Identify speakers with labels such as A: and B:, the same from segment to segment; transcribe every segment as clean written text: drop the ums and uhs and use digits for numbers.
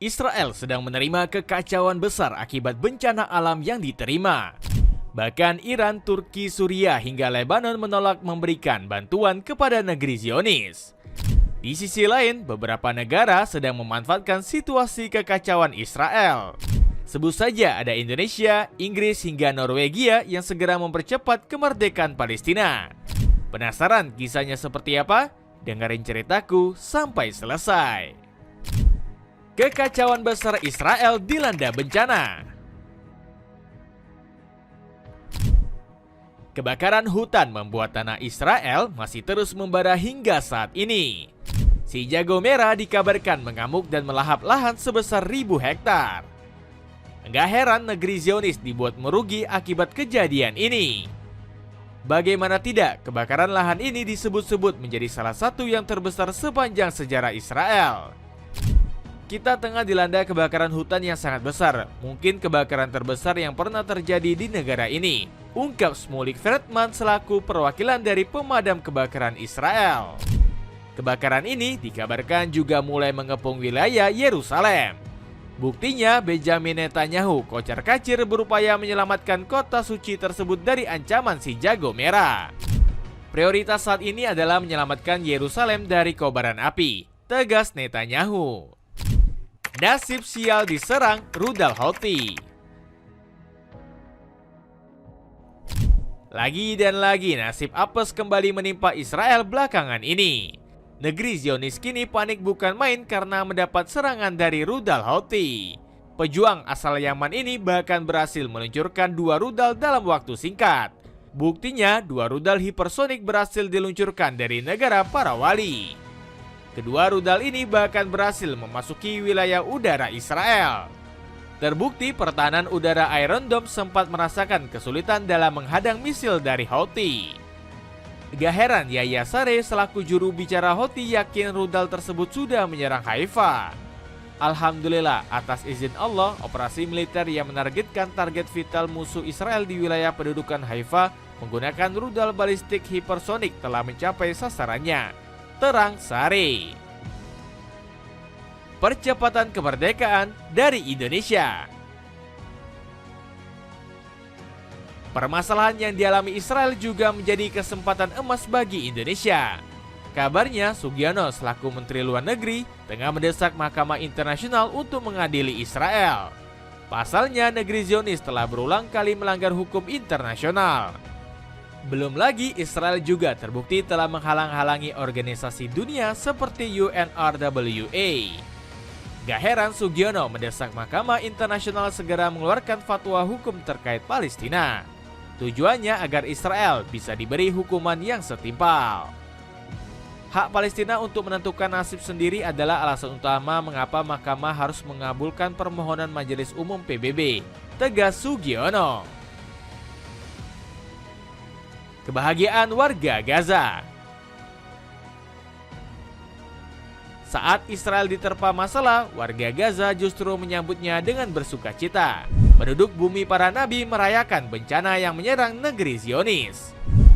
A: Israel sedang menerima kekacauan besar akibat bencana alam yang diterima. Bahkan Iran, Turki, Suriah hingga Lebanon menolak memberikan bantuan kepada negeri Zionis. Di sisi lain, beberapa negara sedang memanfaatkan situasi kekacauan Israel. Sebut saja ada Indonesia, Inggris hingga Norwegia yang segera mempercepat kemerdekaan Palestina. Penasaran kisahnya seperti apa? Dengerin ceritaku sampai selesai. Kekacauan besar Israel dilanda bencana. Kebakaran hutan membuat tanah Israel masih terus membara hingga saat ini. Si jago merah dikabarkan mengamuk dan melahap lahan sebesar 1.000 hektar. Enggak heran negeri Zionis dibuat merugi akibat kejadian ini. Bagaimana tidak, kebakaran lahan ini disebut-sebut menjadi salah satu yang terbesar sepanjang sejarah Israel. Kita tengah dilanda kebakaran hutan yang sangat besar, mungkin kebakaran terbesar yang pernah terjadi di negara ini, ungkap Shmulik Friedman selaku perwakilan dari pemadam kebakaran Israel. Kebakaran ini dikabarkan juga mulai mengepung wilayah Yerusalem. Buktinya Benjamin Netanyahu kocar-kacir berupaya menyelamatkan kota suci tersebut dari ancaman si jago merah. Prioritas saat ini adalah menyelamatkan Yerusalem dari kobaran api, tegas Netanyahu. Nasib sial diserang rudal Houthi. Lagi dan lagi nasib apes kembali menimpa Israel belakangan ini. Negeri Zionis kini panik bukan main karena mendapat serangan dari rudal Houthi. Pejuang asal Yaman ini bahkan berhasil meluncurkan 2 rudal dalam waktu singkat. Buktinya 2 rudal hipersonik berhasil diluncurkan dari negara para wali. Kedua rudal ini bahkan berhasil memasuki wilayah udara Israel. Terbukti pertahanan udara Iron Dome sempat merasakan kesulitan dalam menghadang misil dari Houthi. Gak heran Yahya Saree selaku juru bicara Houthi yakin rudal tersebut sudah menyerang Haifa. Alhamdulillah atas izin Allah, operasi militer yang menargetkan target vital musuh Israel di wilayah pendudukan Haifa menggunakan rudal balistik hipersonik telah mencapai sasarannya. Terang Saree. Percepatan kemerdekaan dari Indonesia. Permasalahan yang dialami Israel juga menjadi kesempatan emas bagi Indonesia. Kabarnya Sugiono selaku Menteri Luar Negeri tengah mendesak Mahkamah Internasional untuk mengadili Israel. Pasalnya negeri Zionis telah berulang kali melanggar hukum internasional. Belum lagi Israel juga terbukti telah menghalang-halangi organisasi dunia seperti UNRWA. Gak heran Sugiono mendesak Mahkamah Internasional segera mengeluarkan fatwa hukum terkait Palestina. Tujuannya agar Israel bisa diberi hukuman yang setimpal. Hak Palestina untuk menentukan nasib sendiri adalah alasan utama mengapa Mahkamah harus mengabulkan permohonan Majelis Umum PBB, tegas Sugiono. Kebahagiaan warga Gaza. Saat Israel diterpa masalah, warga Gaza justru menyambutnya dengan bersuka cita. Penduduk bumi para nabi merayakan bencana yang menyerang negeri Zionis.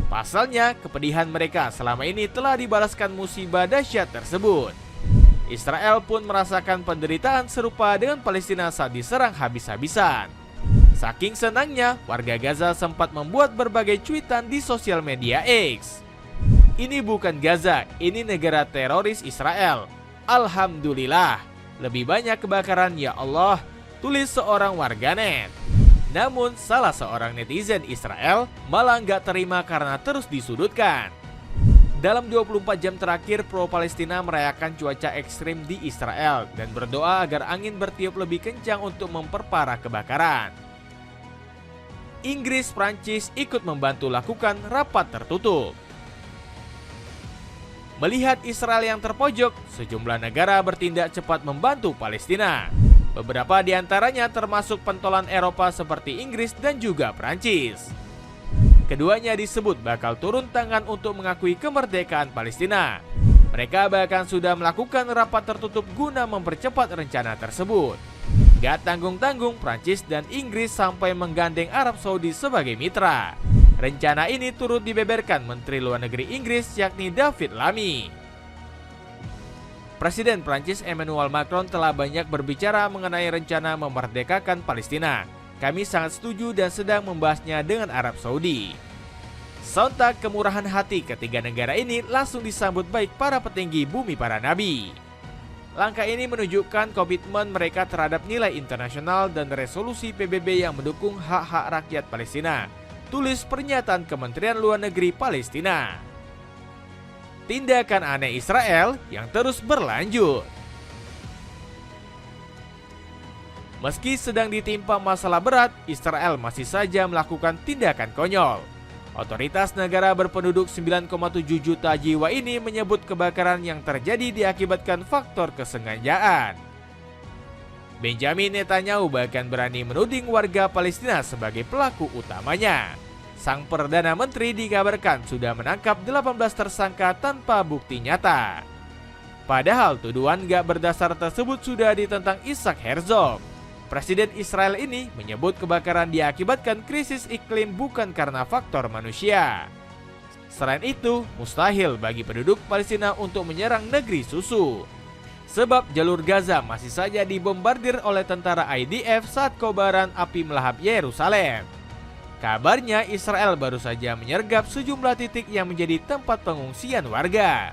A: Pasalnya, kepedihan mereka selama ini telah dibalaskan musibah dahsyat tersebut. Israel pun merasakan penderitaan serupa dengan Palestina saat diserang habis-habisan. Saking senangnya, warga Gaza sempat membuat berbagai cuitan di sosial media X. Ini bukan Gaza, ini negara teroris Israel. Alhamdulillah, lebih banyak kebakaran ya Allah, tulis seorang warganet. Namun, salah seorang netizen Israel malah nggak terima karena terus disudutkan. Dalam 24 jam terakhir, pro-Palestina merayakan cuaca ekstrim di Israel dan berdoa agar angin bertiup lebih kencang untuk memperparah kebakaran. Inggris, Prancis ikut membantu lakukan rapat tertutup. Melihat Israel yang terpojok, sejumlah negara bertindak cepat membantu Palestina. Beberapa di antaranya termasuk pentolan Eropa seperti Inggris dan juga Prancis. Keduanya disebut bakal turun tangan untuk mengakui kemerdekaan Palestina. Mereka bahkan sudah melakukan rapat tertutup guna mempercepat rencana tersebut. Gak tanggung-tanggung, Prancis dan Inggris sampai menggandeng Arab Saudi sebagai mitra. Rencana ini turut dibeberkan Menteri Luar Negeri Inggris yakni David Lammy. Presiden Prancis Emmanuel Macron telah banyak berbicara mengenai rencana memerdekakan Palestina. Kami sangat setuju dan sedang membahasnya dengan Arab Saudi. Sontak kemurahan hati ketiga negara ini langsung disambut baik para petinggi bumi para nabi. Langkah ini menunjukkan komitmen mereka terhadap nilai internasional dan resolusi PBB yang mendukung hak-hak rakyat Palestina. Tulis pernyataan Kementerian Luar Negeri Palestina. Tindakan aneh Israel yang terus berlanjut. Meski sedang ditimpa masalah berat, Israel masih saja melakukan tindakan konyol. Otoritas negara berpenduduk 9,7 juta jiwa ini menyebut kebakaran yang terjadi diakibatkan faktor kesengajaan. Benjamin Netanyahu bahkan berani menuding warga Palestina sebagai pelaku utamanya. Sang Perdana Menteri dikabarkan sudah menangkap 18 tersangka tanpa bukti nyata. Padahal tuduhan gak berdasar tersebut sudah ditentang Isaac Herzog. Presiden Israel ini menyebut kebakaran diakibatkan krisis iklim bukan karena faktor manusia. Selain itu, mustahil bagi penduduk Palestina untuk menyerang negeri susu. Sebab jalur Gaza masih saja dibombardir oleh tentara IDF saat kobaran api melahap Yerusalem. Kabarnya Israel baru saja menyergap sejumlah titik yang menjadi tempat pengungsian warga.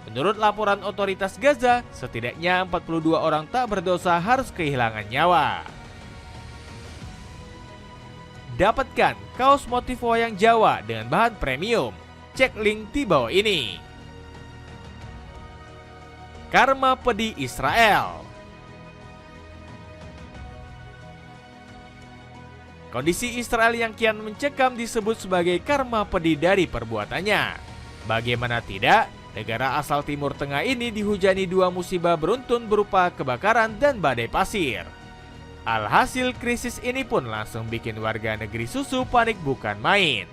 A: Menurut laporan otoritas Gaza, setidaknya 42 orang tak berdosa harus kehilangan nyawa. Dapatkan kaos motif wayang Jawa dengan bahan premium. Cek link di bawah ini. Karma pedih Israel. Kondisi Israel yang kian mencekam disebut sebagai karma pedih dari perbuatannya. Bagaimana tidak? Negara asal Timur Tengah ini dihujani dua musibah beruntun berupa kebakaran dan badai pasir. Alhasil krisis ini pun langsung bikin warga negeri susu panik bukan main.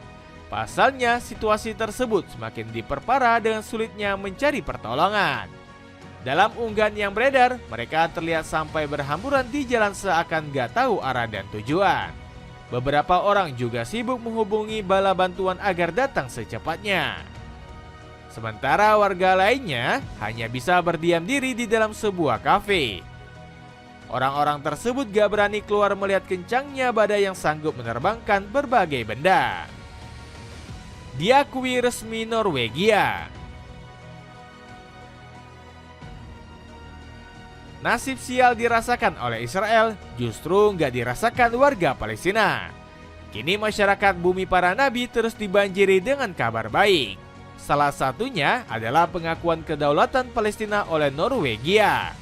A: Pasalnya situasi tersebut semakin diperparah dengan sulitnya mencari pertolongan. Dalam unggahan yang beredar, mereka terlihat sampai berhamburan di jalan seakan gak tahu arah dan tujuan. Beberapa orang juga sibuk menghubungi bala bantuan agar datang secepatnya. Sementara warga lainnya hanya bisa berdiam diri di dalam sebuah kafe. Orang-orang tersebut gak berani keluar melihat kencangnya badai yang sanggup menerbangkan berbagai benda. Diakui resmi Norwegia. Nasib sial dirasakan oleh Israel justru gak dirasakan warga Palestina. Kini masyarakat bumi para nabi terus dibanjiri dengan kabar baik. Salah satunya adalah pengakuan kedaulatan Palestina oleh Norwegia.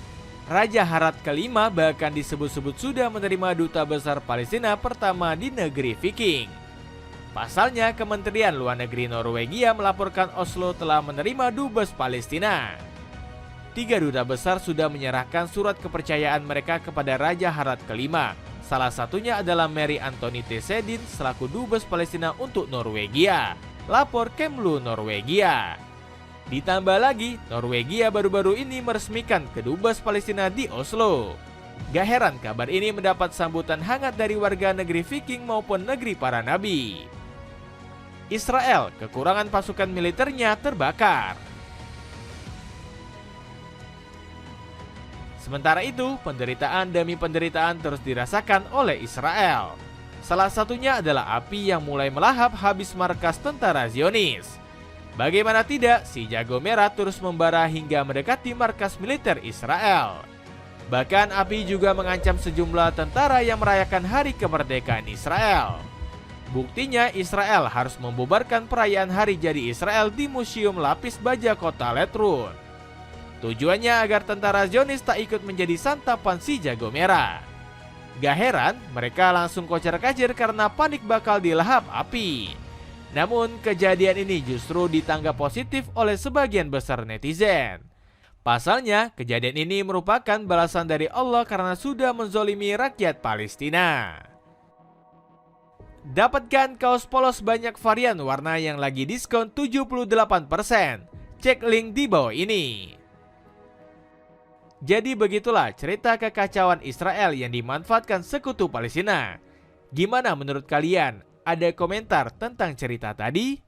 A: Raja Harald kelima bahkan disebut-sebut sudah menerima duta besar Palestina pertama di negeri Viking. Pasalnya, Kementerian Luar Negeri Norwegia melaporkan Oslo telah menerima dubes Palestina. 3 duta besar sudah menyerahkan surat kepercayaan mereka kepada Raja Harald kelima. Salah satunya adalah Mary Anthony Tessedin selaku dubes Palestina untuk Norwegia. Lapor Kemlu Norwegia. Ditambah lagi, Norwegia baru-baru ini meresmikan kedubes Palestina di Oslo. Gak heran kabar ini mendapat sambutan hangat dari warga negeri Viking maupun negeri para nabi. Israel, kekurangan pasukan militernya terbakar. Sementara itu, penderitaan demi penderitaan terus dirasakan oleh Israel. Salah satunya adalah api yang mulai melahap habis markas tentara Zionis. Bagaimana tidak, si jago merah terus membara hingga mendekati markas militer Israel. Bahkan api juga mengancam sejumlah tentara yang merayakan hari kemerdekaan Israel. Buktinya Israel harus membubarkan perayaan hari jadi Israel di Museum Lapis Baja Kota Latrun. Tujuannya agar tentara Zionis tak ikut menjadi santapan si jago merah. Gak heran mereka langsung kocar-kacir karena panik bakal dilahap api. Namun kejadian ini justru ditanggap positif oleh sebagian besar netizen. Pasalnya kejadian ini merupakan balasan dari Allah karena sudah menzolimi rakyat Palestina. Dapatkan kaos polos banyak varian warna yang lagi diskon 78%. Cek link di bawah ini. Jadi begitulah cerita kekacauan Israel yang dimanfaatkan sekutu Palestina. Gimana menurut kalian? Ada komentar tentang cerita tadi?